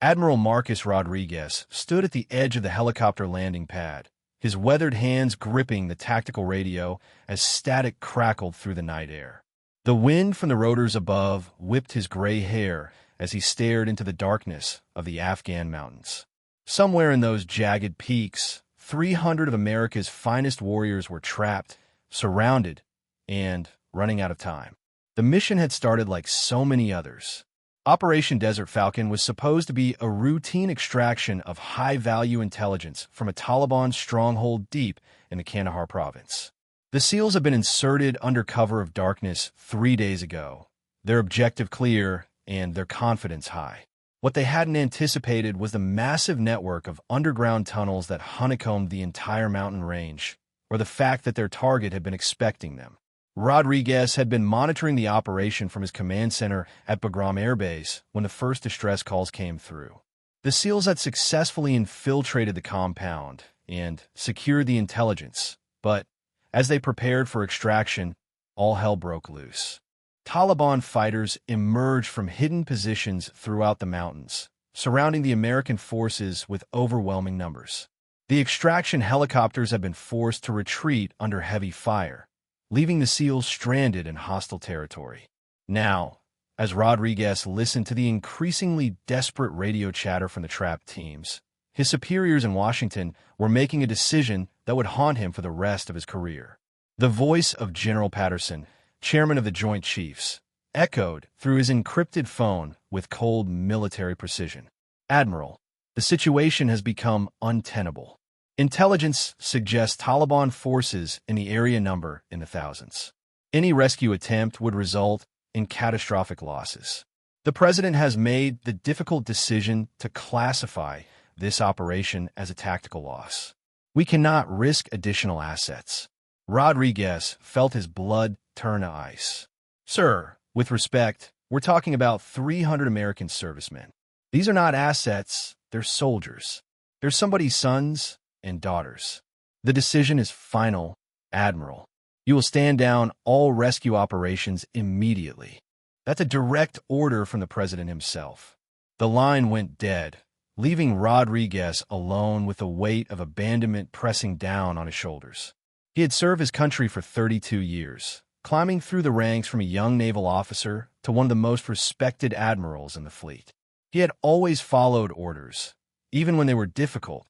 Admiral Marcus Rodriguez stood at the edge of the helicopter landing pad, his weathered hands gripping the tactical radio as static crackled through the night air. The wind from the rotors above whipped his gray hair as he stared into the darkness of the Afghan mountains. Somewhere in those jagged peaks, 300 of America's finest warriors were trapped, surrounded, and running out of time. The mission had started like so many others. Operation Desert Falcon was supposed to be a routine extraction of high-value intelligence from a Taliban stronghold deep in the Kandahar province. The SEALs had been inserted under cover of darkness 3 days ago, their objective clear and their confidence high. What they hadn't anticipated was the massive network of underground tunnels that honeycombed the entire mountain range, or the fact that their target had been expecting them. Rodriguez had been monitoring the operation from his command center at Bagram Air Base when the first distress calls came through. The SEALs had successfully infiltrated the compound and secured the intelligence, but as they prepared for extraction, all hell broke loose. Taliban fighters emerged from hidden positions throughout the mountains, surrounding the American forces with overwhelming numbers. The extraction helicopters had been forced to retreat under heavy fire, leaving the SEALs stranded in hostile territory. Now, as Rodriguez listened to the increasingly desperate radio chatter from the trapped teams, his superiors in Washington were making a decision that would haunt him for the rest of his career. The voice of General Patterson, chairman of the Joint Chiefs, echoed through his encrypted phone with cold military precision. "Admiral, the situation has become untenable. Intelligence suggests Taliban forces in the area number in the thousands. Any rescue attempt would result in catastrophic losses. The President has made the difficult decision to classify this operation as a tactical loss. We cannot risk additional assets." Rodriguez felt his blood turn to ice. "Sir, with respect, we're talking about 300 American servicemen. These are not assets, they're soldiers. They're somebody's sons and daughters. The decision is final, Admiral. You will stand down all rescue operations immediately." That's a direct order from the President himself. The line went dead, leaving Rodriguez alone with the weight of abandonment pressing down on his shoulders. He had served his country for 32 years, climbing through the ranks from a young naval officer to one of the most respected admirals in the fleet. He had always followed orders, even when they were difficult,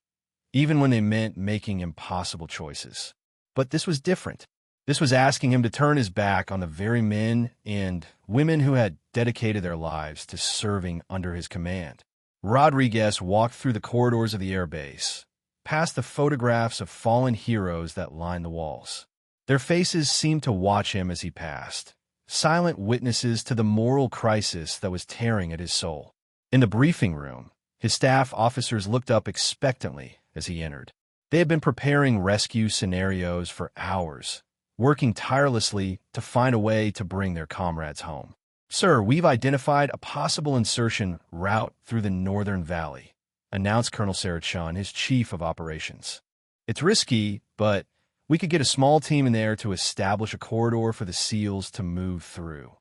even when they meant making impossible choices. But this was different. This was asking him to turn his back on the very men and women who had dedicated their lives to serving under his command. Rodriguez walked through the corridors of the airbase, past the photographs of fallen heroes that lined the walls. Their faces seemed to watch him as he passed, silent witnesses to the moral crisis that was tearing at his soul. In the briefing room, his staff officers looked up expectantly as he entered. They had been preparing rescue scenarios for hours, working tirelessly to find a way to bring their comrades home. "Sir, we've identified a possible insertion route through the Northern Valley," announced Colonel Sarachan, his chief of operations. "It's risky, but we could get a small team in there to establish a corridor for the SEALs to move through."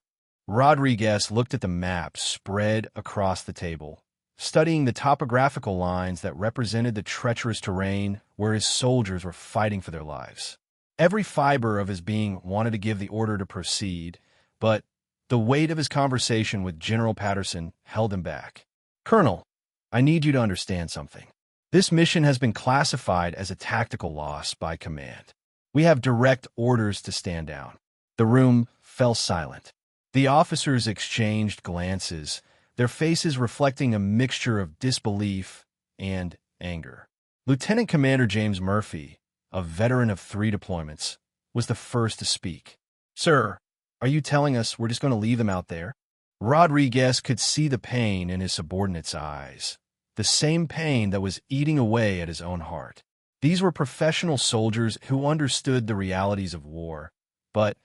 Rodriguez looked at the map spread across the table, studying the topographical lines that represented the treacherous terrain where his soldiers were fighting for their lives. Every fiber of his being wanted to give the order to proceed, but the weight of his conversation with General Patterson held him back. "Colonel, I need you to understand something. This mission has been classified as a tactical loss by command. We have direct orders to stand down." The room fell silent. The officers exchanged glances, their faces reflecting a mixture of disbelief and anger. Lieutenant Commander James Murphy, a veteran of 3 deployments, was the first to speak. "Sir, are you telling us we're just going to leave them out there?" Rodriguez could see the pain in his subordinate's eyes, the same pain that was eating away at his own heart. These were professional soldiers who understood the realities of war, but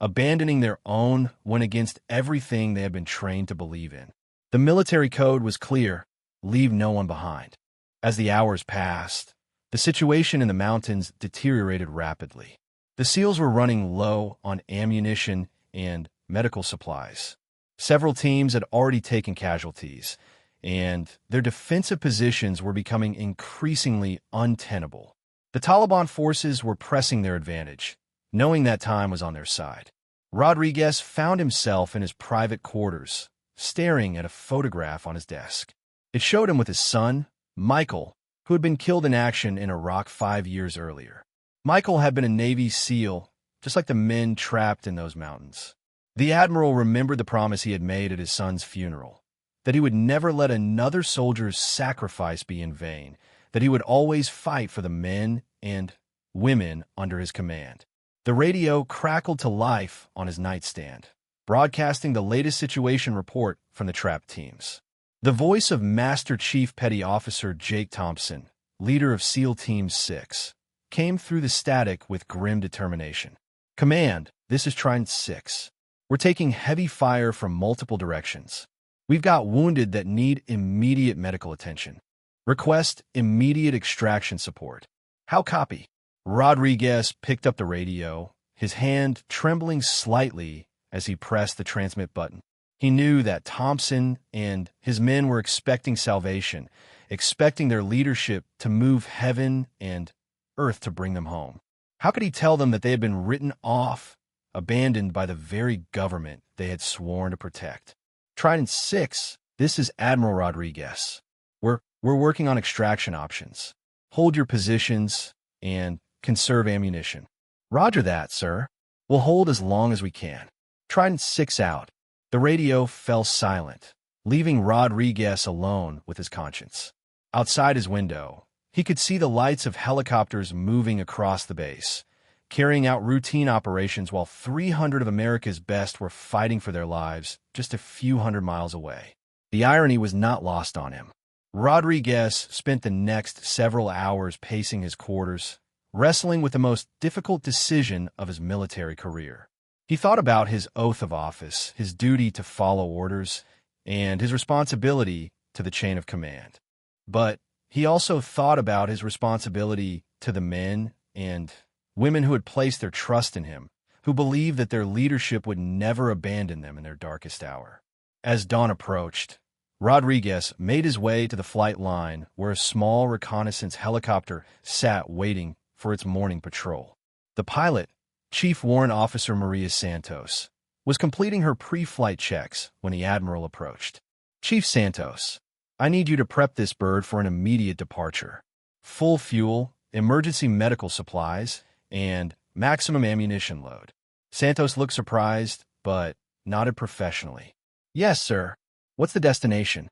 abandoning their own went against everything they had been trained to believe in. The military code was clear: leave no one behind. As the hours passed, the situation in the mountains deteriorated rapidly. The SEALs were running low on ammunition and medical supplies. Several teams had already taken casualties, and their defensive positions were becoming increasingly untenable. The Taliban forces were pressing their advantage, knowing that time was on their side. Rodriguez found himself in his private quarters, staring at a photograph on his desk. It showed him with his son, Michael, who had been killed in action in Iraq 5 years earlier. Michael had been a Navy SEAL, just like the men trapped in those mountains. The admiral remembered the promise he had made at his son's funeral, that he would never let another soldier's sacrifice be in vain, that he would always fight for the men and women under his command. The radio crackled to life on his nightstand, broadcasting the latest situation report from the trapped teams. The voice of Master Chief Petty Officer Jake Thompson, leader of SEAL Team 6, came through the static with grim determination. "Command, this is Trident 6. We're taking heavy fire from multiple directions. We've got wounded that need immediate medical attention. Request immediate extraction support." "How copy?" Rodriguez picked up the radio, his hand trembling slightly as he pressed the transmit button. He knew that Thompson and his men were expecting salvation, expecting their leadership to move heaven and earth to bring them home. How could he tell them that they had been written off, abandoned by the very government they had sworn to protect? "Trident 6, this is Admiral Rodriguez. We're working on extraction options. Hold your positions and conserve ammunition." "Roger that, sir. We'll hold as long as we can. Trident 6 out." The radio fell silent, leaving Rodriguez alone with his conscience. Outside his window, he could see the lights of helicopters moving across the base, carrying out routine operations while 300 of America's best were fighting for their lives just a few hundred miles away. The irony was not lost on him. Rodriguez spent the next several hours pacing his quarters, wrestling with the most difficult decision of his military career. He thought about his oath of office, his duty to follow orders, and his responsibility to the chain of command. But he also thought about his responsibility to the men and women who had placed their trust in him, who believed that their leadership would never abandon them in their darkest hour. As dawn approached, Rodriguez made his way to the flight line where a small reconnaissance helicopter sat waiting for its morning patrol. The pilot, Chief Warrant Officer Maria Santos, was completing her pre-flight checks when the Admiral approached. "Chief Santos, I need you to prep this bird for an immediate departure. Full fuel, emergency medical supplies, and maximum ammunition load." Santos looked surprised, but nodded professionally. "Yes, sir. What's the destination?"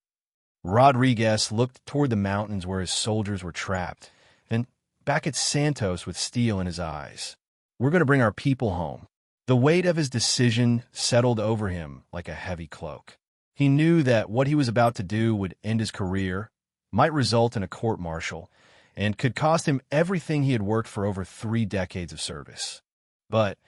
Rodriguez looked toward the mountains where his soldiers were trapped, then back at Santos with steel in his eyes. "We're going to bring our people home." The weight of his decision settled over him like a heavy cloak. He knew that what he was about to do would end his career, might result in a court-martial, and could cost him everything he had worked for over 3 decades of service. But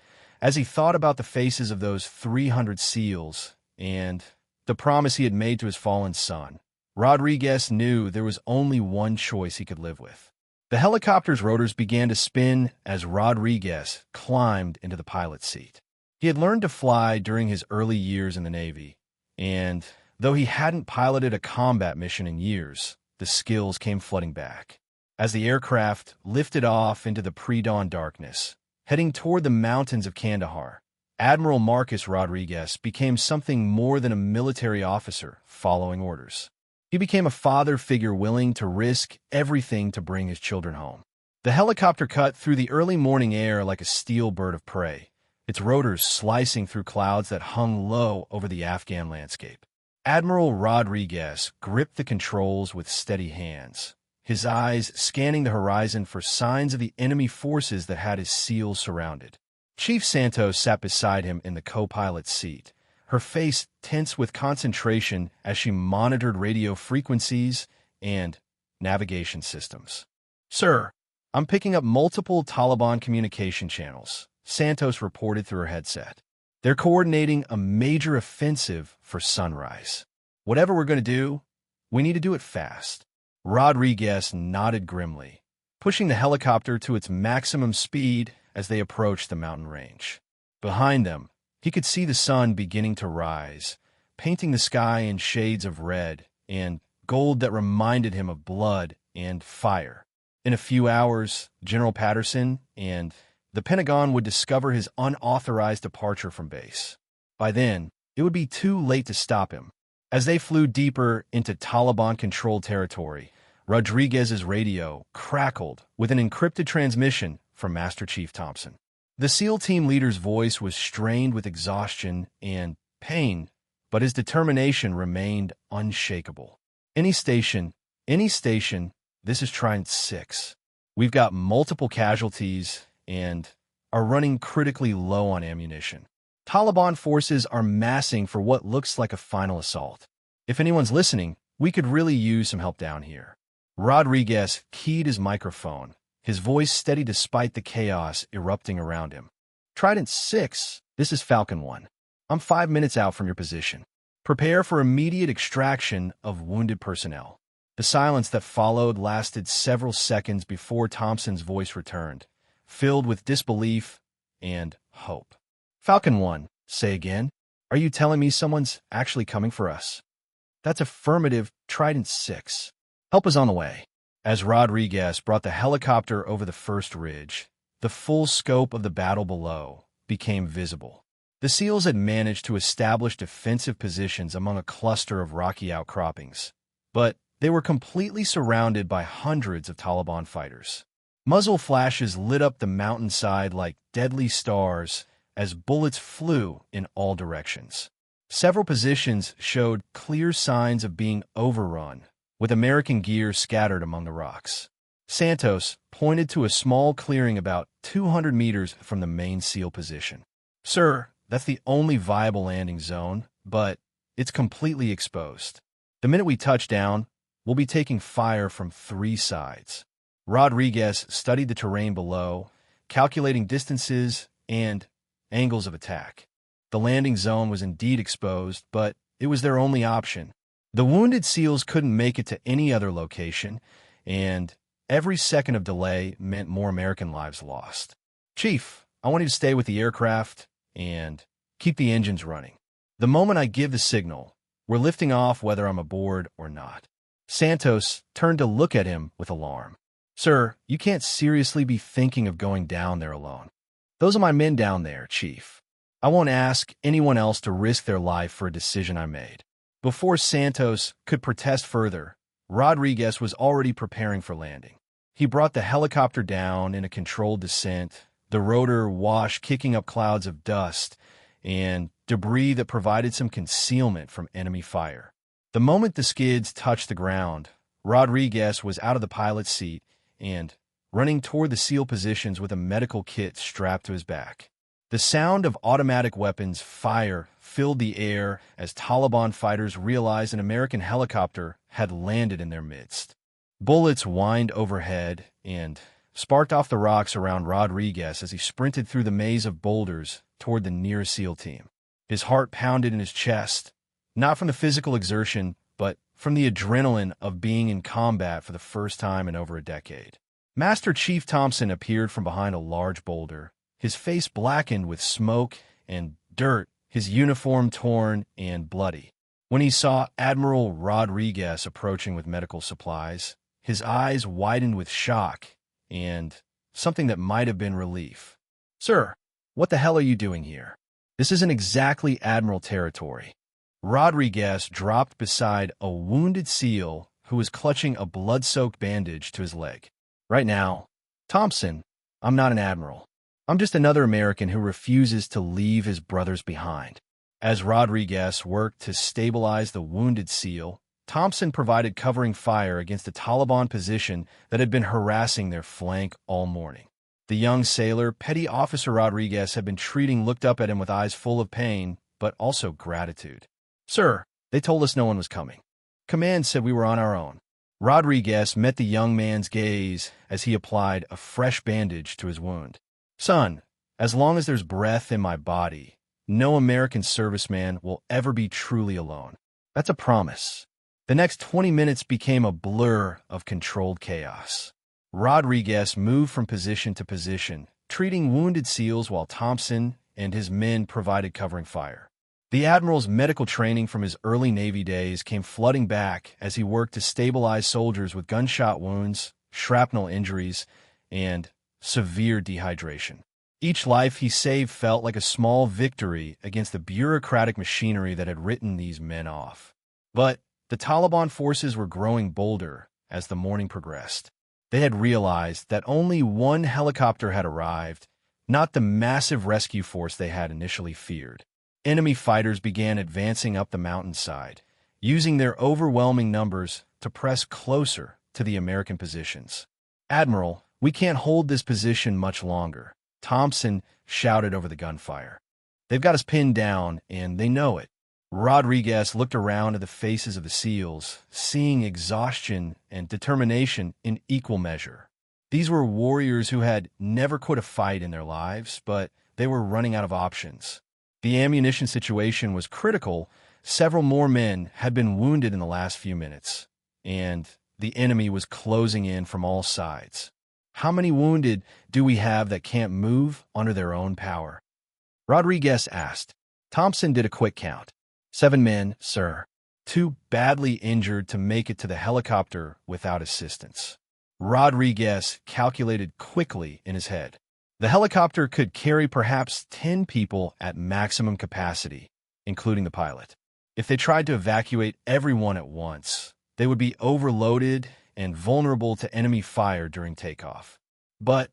as he thought about the faces of those 300 SEALs and the promise he had made to his fallen son, Rodriguez knew there was only one choice he could live with. The helicopter's rotors began to spin as Rodriguez climbed into the pilot's seat. He had learned to fly during his early years in the Navy, and though he hadn't piloted a combat mission in years, the skills came flooding back. As the aircraft lifted off into the pre-dawn darkness, heading toward the mountains of Kandahar, Admiral Marcus Rodriguez became something more than a military officer following orders. He became a father figure willing to risk everything to bring his children home. The helicopter cut through the early morning air like a steel bird of prey, its rotors slicing through clouds that hung low over the Afghan landscape. Admiral Rodriguez gripped the controls with steady hands, his eyes scanning the horizon for signs of the enemy forces that had his SEALs surrounded. Chief Santos sat beside him in the co-pilot's seat, her face tense with concentration as she monitored radio frequencies and navigation systems. "Sir, I'm picking up multiple Taliban communication channels," Santos reported through her headset. "They're coordinating a major offensive for sunrise. Whatever we're going to do, we need to do it fast." Rodriguez nodded grimly, pushing the helicopter to its maximum speed as they approached the mountain range. Behind them, he could see the sun beginning to rise, painting the sky in shades of red and gold that reminded him of blood and fire. In a few hours, General Patterson and the Pentagon would discover his unauthorized departure from base. By then, it would be too late to stop him. As they flew deeper into Taliban-controlled territory, Rodriguez's radio crackled with an encrypted transmission from Master Chief Thompson. The SEAL team leader's voice was strained with exhaustion and pain, but his determination remained unshakable. Any station, this is Trident 6. We've got multiple casualties and are running critically low on ammunition. Taliban forces are massing for what looks like a final assault. If anyone's listening, we could really use some help down here. Rodriguez keyed his microphone, his voice steady despite the chaos erupting around him. Trident 6, this is Falcon 1. I'm 5 minutes out from your position. Prepare for immediate extraction of wounded personnel. The silence that followed lasted several seconds before Thompson's voice returned, filled with disbelief and hope. Falcon 1, say again. Are you telling me someone's actually coming for us? That's affirmative, Trident 6. Help is on the way. As Rodriguez brought the helicopter over the first ridge, the full scope of the battle below became visible. The SEALs had managed to establish defensive positions among a cluster of rocky outcroppings, but they were completely surrounded by hundreds of Taliban fighters. Muzzle flashes lit up the mountainside like deadly stars as bullets flew in all directions. Several positions showed clear signs of being overrun, with American gear scattered among the rocks. Santos pointed to a small clearing about 200 meters from the main SEAL position. Sir, that's the only viable landing zone, but it's completely exposed. The minute we touch down, we'll be taking fire from 3 sides. Rodriguez studied the terrain below, calculating distances and angles of attack. The landing zone was indeed exposed, but it was their only option. The wounded SEALs couldn't make it to any other location, and every second of delay meant more American lives lost. Chief, I want you to stay with the aircraft and keep the engines running. The moment I give the signal, we're lifting off whether I'm aboard or not. Santos turned to look at him with alarm. Sir, you can't seriously be thinking of going down there alone. Those are my men down there, Chief. I won't ask anyone else to risk their life for a decision I made. Before Santos could protest further, Rodriguez was already preparing for landing. He brought the helicopter down in a controlled descent, the rotor wash kicking up clouds of dust and debris that provided some concealment from enemy fire. The moment the skids touched the ground, Rodriguez was out of the pilot's seat and running toward the SEAL positions with a medical kit strapped to his back. The sound of automatic weapons fire filled the air as Taliban fighters realized an American helicopter had landed in their midst. Bullets whined overhead and sparked off the rocks around Rodriguez as he sprinted through the maze of boulders toward the nearest SEAL team. His heart pounded in his chest, not from the physical exertion, but from the adrenaline of being in combat for the first time in over a decade. Master Chief Thompson appeared from behind a large boulder, his face blackened with smoke and dirt, his uniform torn and bloody. When he saw Admiral Rodriguez approaching with medical supplies, his eyes widened with shock and something that might have been relief. Sir, what the hell are you doing here? This isn't exactly Admiral territory. Rodriguez dropped beside a wounded SEAL who was clutching a blood-soaked bandage to his leg. Right now, Thompson, I'm not an admiral. I'm just another American who refuses to leave his brothers behind. As Rodriguez worked to stabilize the wounded SEAL, Thompson provided covering fire against a Taliban position that had been harassing their flank all morning. The young sailor, Petty Officer Rodriguez, had been treating looked up at him with eyes full of pain, but also gratitude. Sir, they told us no one was coming. Command said we were on our own. Rodriguez met the young man's gaze as he applied a fresh bandage to his wound. Son, as long as there's breath in my body, no American serviceman will ever be truly alone. That's a promise. The next 20 minutes became a blur of controlled chaos. Rodriguez moved from position to position, treating wounded SEALs while Thompson and his men provided covering fire. The admiral's medical training from his early Navy days came flooding back as he worked to stabilize soldiers with gunshot wounds, shrapnel injuries, and severe dehydration. Each life he saved felt like a small victory against the bureaucratic machinery that had written these men off. But the Taliban forces were growing bolder as the morning progressed. They had realized that only one helicopter had arrived, not the massive rescue force they had initially feared. Enemy fighters began advancing up the mountainside, using their overwhelming numbers to press closer to the American positions. "Admiral, we can't hold this position much longer," Thompson shouted over the gunfire. "They've got us pinned down, and they know it." Rodriguez looked around at the faces of the SEALs, seeing exhaustion and determination in equal measure. These were warriors who had never quit a fight in their lives, but they were running out of options. The ammunition situation was critical. Several more men had been wounded in the last few minutes, and the enemy was closing in from all sides. "How many wounded do we have that can't move under their own power?" Rodriguez asked. Thompson did a quick count. 7 men, sir. 2 badly injured to make it to the helicopter without assistance. Rodriguez calculated quickly in his head. The helicopter could carry perhaps 10 people at maximum capacity, including the pilot. If they tried to evacuate everyone at once, they would be overloaded and vulnerable to enemy fire during takeoff. But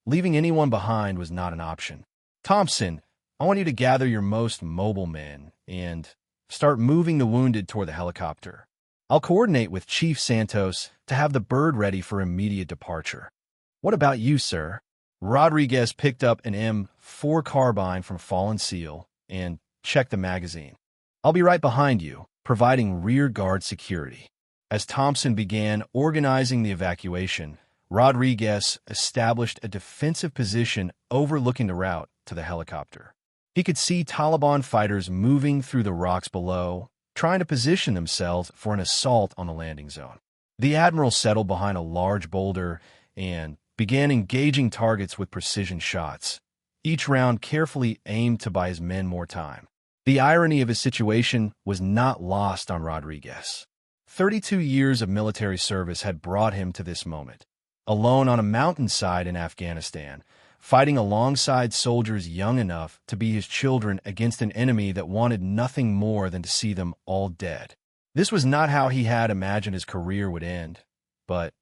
leaving anyone behind was not an option. "Thompson, I want you to gather your most mobile men and start moving the wounded toward the helicopter. I'll coordinate with Chief Santos to have the bird ready for immediate departure." "What about you, sir?" Rodriguez picked up an M4 carbine from Fallen Seal and checked the magazine. "I'll be right behind you, providing rear guard security." As Thompson began organizing the evacuation, Rodriguez established a defensive position overlooking the route to the helicopter. He could see Taliban fighters moving through the rocks below, trying to position themselves for an assault on the landing zone. The admiral settled behind a large boulder and began engaging targets with precision shots, each round carefully aimed to buy his men more time. The irony of his situation was not lost on Rodriguez. 32 years of military service had brought him to this moment. Alone on a mountainside in Afghanistan, fighting alongside soldiers young enough to be his children against an enemy that wanted nothing more than to see them all dead. This was not how he had imagined his career would end, but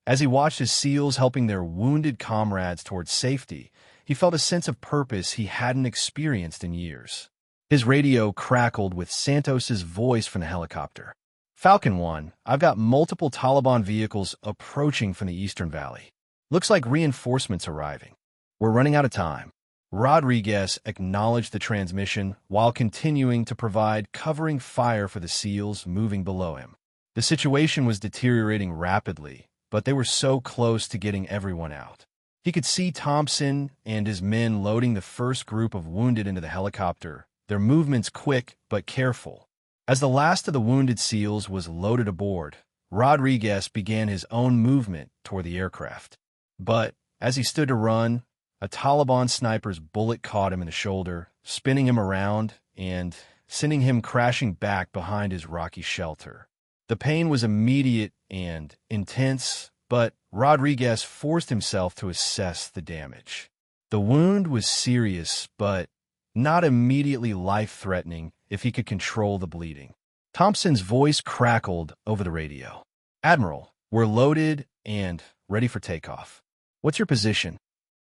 as he watched his SEALs helping their wounded comrades towards safety, he felt a sense of purpose he hadn't experienced in years. His radio crackled with Santos's voice from the helicopter. "Falcon 1, I've got multiple Taliban vehicles approaching from the Eastern Valley. Looks like reinforcements arriving. We're running out of time." Rodriguez acknowledged the transmission while continuing to provide covering fire for the SEALs moving below him. The situation was deteriorating rapidly, but they were so close to getting everyone out. He could see Thompson and his men loading the first group of wounded into the helicopter, their movements quick but careful. As the last of the wounded SEALs was loaded aboard, Rodriguez began his own movement toward the aircraft. But as he stood to run, a Taliban sniper's bullet caught him in the shoulder, spinning him around and sending him crashing back behind his rocky shelter. The pain was immediate and intense, but Rodriguez forced himself to assess the damage. The wound was serious, but not immediately life-threatening if he could control the bleeding. Thompson's voice crackled over the radio. "Admiral, we're loaded and ready for takeoff. What's your position?"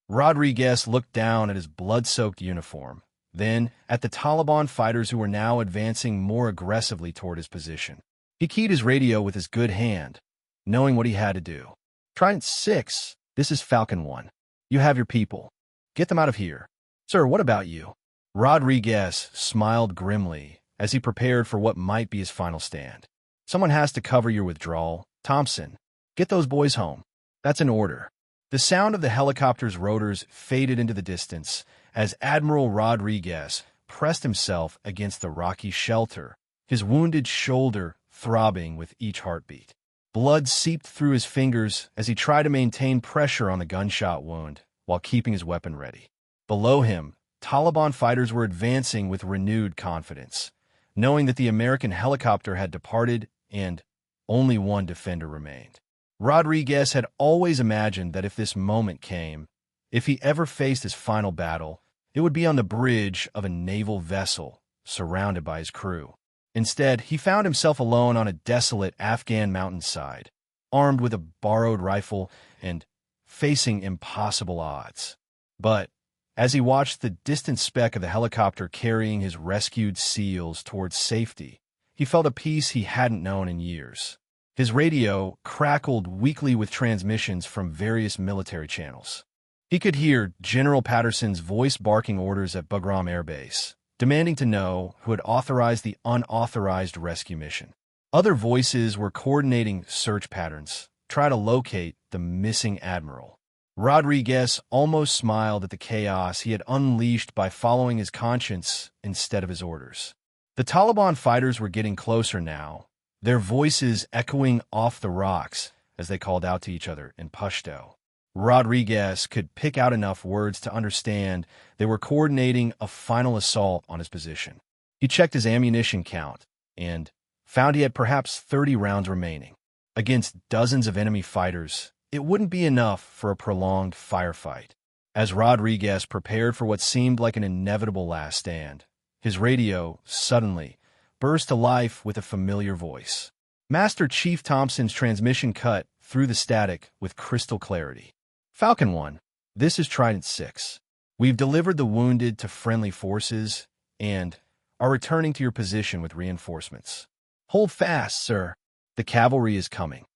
Rodriguez looked down at his blood-soaked uniform, then at the Taliban fighters who were now advancing more aggressively toward his position. He keyed his radio with his good hand, knowing what he had to do. "Trident 6, this is Falcon 1. You have your people. Get them out of here." "Sir, what about you?" Rodriguez smiled grimly as he prepared for what might be his final stand. "Someone has to cover your withdrawal. Thompson, get those boys home." "That's an order." The sound of the helicopter's rotors faded into the distance as Admiral Rodriguez pressed himself against the rocky shelter, his wounded shoulder throbbing with each heartbeat. Blood seeped through his fingers as he tried to maintain pressure on the gunshot wound while keeping his weapon ready. Below him, Taliban fighters were advancing with renewed confidence, knowing that the American helicopter had departed and only one defender remained. Rodriguez had always imagined that if this moment came, if he ever faced his final battle, it would be on the bridge of a naval vessel, surrounded by his crew. Instead, he found himself alone on a desolate Afghan mountainside, armed with a borrowed rifle and facing impossible odds. But as he watched the distant speck of the helicopter carrying his rescued SEALs towards safety, he felt a peace he hadn't known in years. His radio crackled weakly with transmissions from various military channels. He could hear General Patterson's voice barking orders at Bagram Air Base, demanding to know who had authorized the unauthorized rescue mission. Other voices were coordinating search patterns, trying to locate the missing admiral. Rodriguez almost smiled at the chaos he had unleashed by following his conscience instead of his orders. The Taliban fighters were getting closer now, their voices echoing off the rocks as they called out to each other in Pashto. Rodriguez could pick out enough words to understand they were coordinating a final assault on his position. He checked his ammunition count and found he had perhaps 30 rounds remaining. Against dozens of enemy fighters, it wouldn't be enough for a prolonged firefight. As Rodriguez prepared for what seemed like an inevitable last stand, his radio suddenly burst to life with a familiar voice. Master Chief Thompson's transmission cut through the static with crystal clarity. Falcon 1, this is Trident 6. We've delivered the wounded to friendly forces and are returning to your position with reinforcements. Hold fast, sir. The cavalry is coming.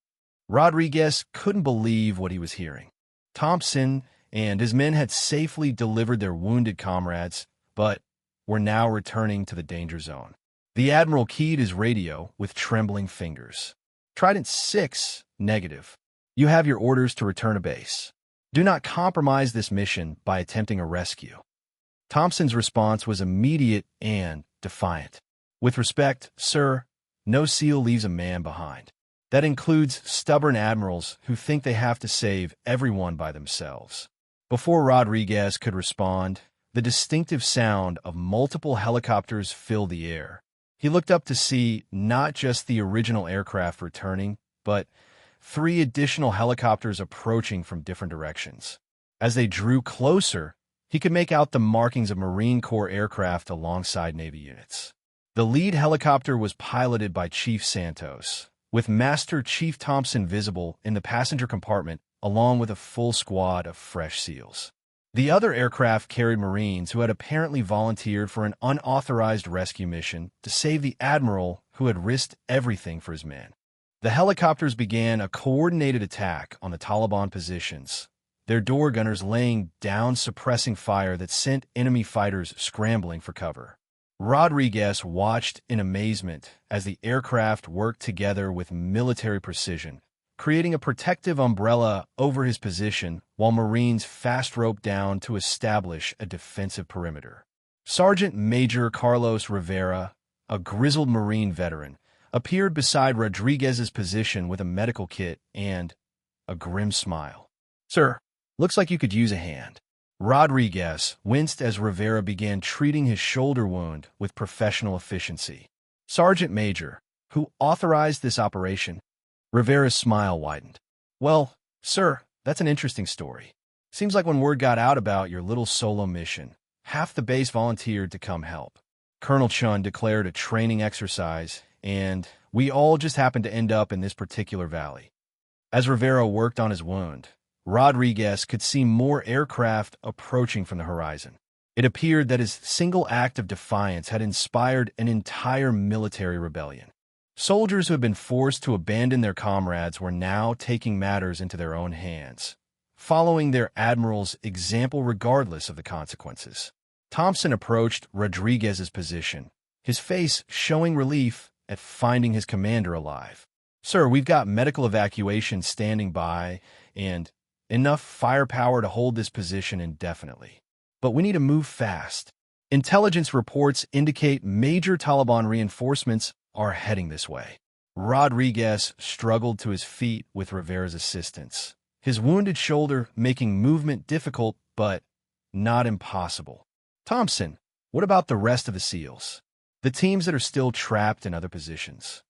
Rodriguez couldn't believe what he was hearing. Thompson and his men had safely delivered their wounded comrades, but were now returning to the danger zone. The Admiral keyed his radio with trembling fingers. Trident 6, negative. You have your orders to return to base. Do not compromise this mission by attempting a rescue. Thompson's response was immediate and defiant. With respect, sir, no SEAL leaves a man behind. That includes stubborn admirals who think they have to save everyone by themselves. Before Rodriguez could respond, the distinctive sound of multiple helicopters filled the air. He looked up to see not just the original aircraft returning, but 3 additional helicopters approaching from different directions. As they drew closer, he could make out the markings of Marine Corps aircraft alongside Navy units. The lead helicopter was piloted by Chief Santos, with Master Chief Thompson visible in the passenger compartment along with a full squad of fresh SEALs. The other aircraft carried Marines who had apparently volunteered for an unauthorized rescue mission to save the admiral who had risked everything for his men. The helicopters began a coordinated attack on the Taliban positions, their door gunners laying down suppressing fire that sent enemy fighters scrambling for cover. Rodriguez watched in amazement as the aircraft worked together with military precision, creating a protective umbrella over his position while Marines fast roped down to establish a defensive perimeter. Sergeant Major Carlos Rivera, a grizzled Marine veteran, appeared beside Rodriguez's position with a medical kit and a grim smile. Sir, looks like you could use a hand. Rodriguez winced as Rivera began treating his shoulder wound with professional efficiency. Sergeant Major, who authorized this operation? Rivera's smile widened. Well, sir, that's an interesting story. Seems like when word got out about your little solo mission, half the base volunteered to come help. Colonel Chun declared a training exercise, and we all just happened to end up in this particular valley. As Rivera worked on his wound, Rodriguez could see more aircraft approaching from the horizon. It appeared that his single act of defiance had inspired an entire military rebellion. Soldiers who had been forced to abandon their comrades were now taking matters into their own hands, following their admiral's example regardless of the consequences. Thompson approached Rodriguez's position, his face showing relief at finding his commander alive. Sir, we've got medical evacuation standing by and enough firepower to hold this position indefinitely. But we need to move fast. Intelligence reports indicate major Taliban reinforcements are heading this way. Rodriguez struggled to his feet with Rivera's assistance, his wounded shoulder making movement difficult but not impossible. Thompson, what about the rest of the SEALs? The teams that are still trapped in other positions.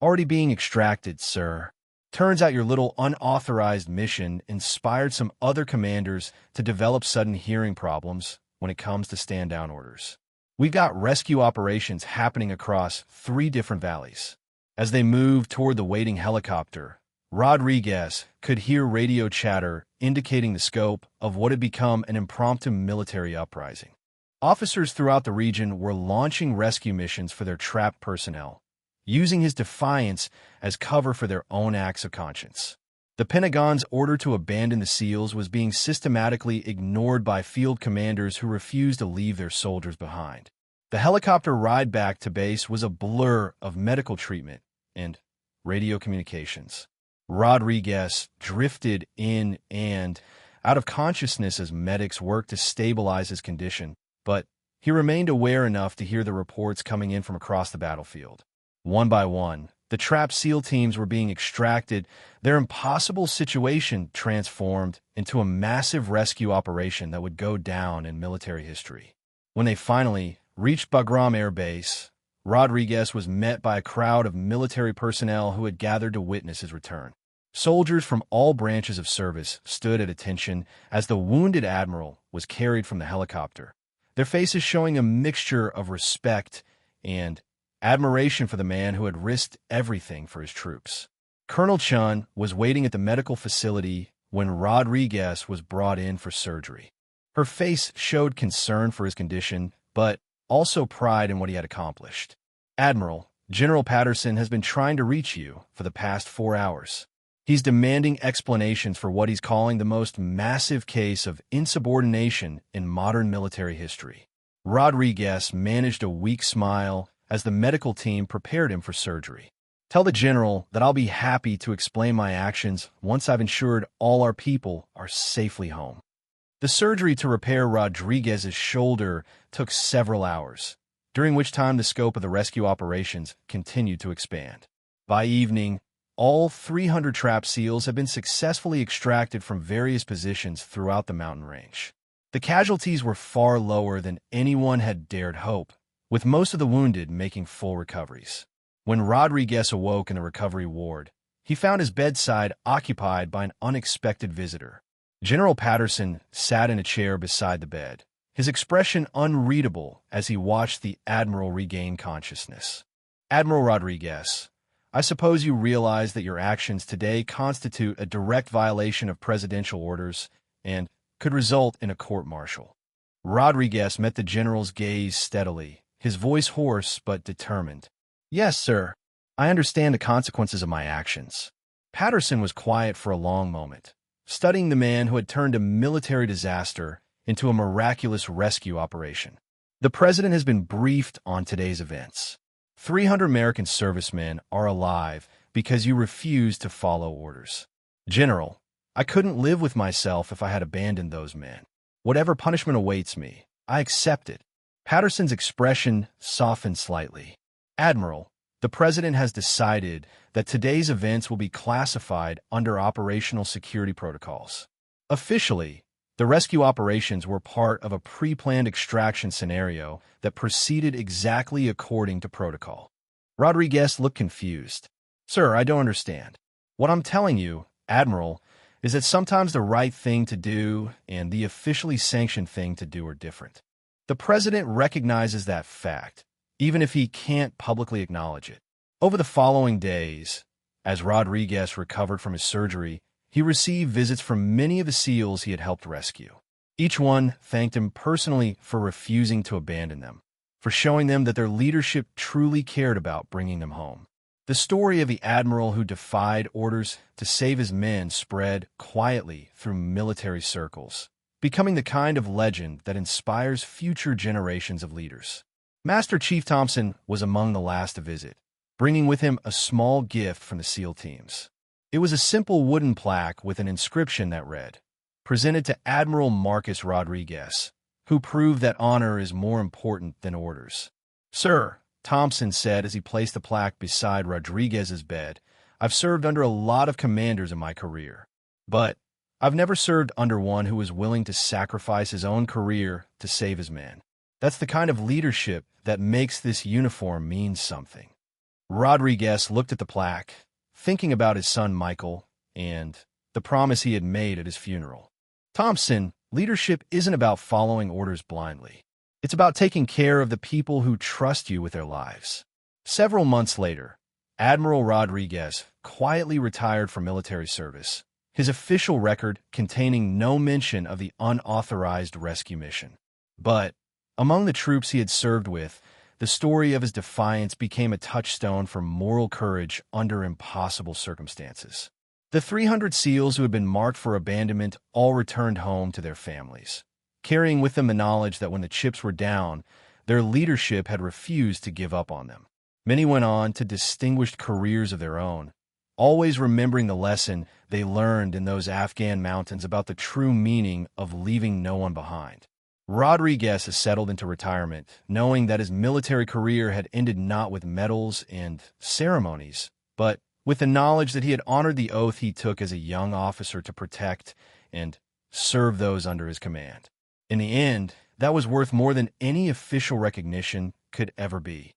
Already being extracted, sir. Turns out your little unauthorized mission inspired some other commanders to develop sudden hearing problems when it comes to stand-down orders. We've got rescue operations happening across 3 different valleys. As they moved toward the waiting helicopter, Rodriguez could hear radio chatter indicating the scope of what had become an impromptu military uprising. Officers throughout the region were launching rescue missions for their trapped personnel, using his defiance as cover for their own acts of conscience. The Pentagon's order to abandon the SEALs was being systematically ignored by field commanders who refused to leave their soldiers behind. The helicopter ride back to base was a blur of medical treatment and radio communications. Rodriguez drifted in and out of consciousness as medics worked to stabilize his condition, but he remained aware enough to hear the reports coming in from across the battlefield. One by one, the trapped SEAL teams were being extracted, their impossible situation transformed into a massive rescue operation that would go down in military history. When they finally reached Bagram Air Base, Rodriguez was met by a crowd of military personnel who had gathered to witness his return. Soldiers from all branches of service stood at attention as the wounded admiral was carried from the helicopter, their faces showing a mixture of respect and admiration for the man who had risked everything for his troops. Colonel Chun was waiting at the medical facility when Rodriguez was brought in for surgery. Her face showed concern for his condition, but also pride in what he had accomplished. Admiral, General Patterson has been trying to reach you for the past 4 hours. He's demanding explanations for what he's calling the most massive case of insubordination in modern military history. Rodriguez managed a weak smile as the medical team prepared him for surgery. Tell the general that I'll be happy to explain my actions once I've ensured all our people are safely home. The surgery to repair Rodriguez's shoulder took several hours, during which time the scope of the rescue operations continued to expand. By evening, all 300 trapped SEALs have been successfully extracted from various positions throughout the mountain range. The casualties were far lower than anyone had dared hope, with most of the wounded making full recoveries. When Rodriguez awoke in the recovery ward, he found his bedside occupied by an unexpected visitor. General Patterson sat in a chair beside the bed, his expression unreadable as he watched the Admiral regain consciousness. Admiral Rodriguez, I suppose you realize that your actions today constitute a direct violation of presidential orders and could result in a court-martial. Rodriguez met the general's gaze steadily, his voice hoarse but determined. Yes, sir. I understand the consequences of my actions. Patterson was quiet for a long moment, studying the man who had turned a military disaster into a miraculous rescue operation. The president has been briefed on today's events. 300 American servicemen are alive because you refused to follow orders. General, I couldn't live with myself if I had abandoned those men. Whatever punishment awaits me, I accept it. Patterson's expression softened slightly. Admiral, the president has decided that today's events will be classified under operational security protocols. Officially, the rescue operations were part of a pre-planned extraction scenario that proceeded exactly according to protocol. Rodriguez looked confused. Sir, I don't understand. What I'm telling you, Admiral, is that sometimes the right thing to do and the officially sanctioned thing to do are different. The president recognizes that fact, even if he can't publicly acknowledge it. Over the following days, as Rodriguez recovered from his surgery, he received visits from many of the SEALs he had helped rescue. Each one thanked him personally for refusing to abandon them, for showing them that their leadership truly cared about bringing them home. The story of the admiral who defied orders to save his men spread quietly through military circles, becoming the kind of legend that inspires future generations of leaders. Master Chief Thompson was among the last to visit, bringing with him a small gift from the SEAL teams. It was a simple wooden plaque with an inscription that read, "Presented to Admiral Marcus Rodriguez, who proved that honor is more important than orders." Sir, Thompson said as he placed the plaque beside Rodriguez's bed, I've served under a lot of commanders in my career, but I've never served under one who was willing to sacrifice his own career to save his men. That's the kind of leadership that makes this uniform mean something. Rodriguez looked at the plaque, thinking about his son Michael and the promise he had made at his funeral. Thompson, leadership isn't about following orders blindly. It's about taking care of the people who trust you with their lives. Several months later, Admiral Rodriguez quietly retired from military service, his official record containing no mention of the unauthorized rescue mission. But among the troops he had served with, the story of his defiance became a touchstone for moral courage under impossible circumstances. The 300 SEALs who had been marked for abandonment all returned home to their families, carrying with them the knowledge that when the chips were down, their leadership had refused to give up on them. Many went on to distinguished careers of their own, always remembering the lesson they learned in those Afghan mountains about the true meaning of leaving no one behind. Rodriguez has settled into retirement, knowing that his military career had ended not with medals and ceremonies, but with the knowledge that he had honored the oath he took as a young officer to protect and serve those under his command. In the end, that was worth more than any official recognition could ever be.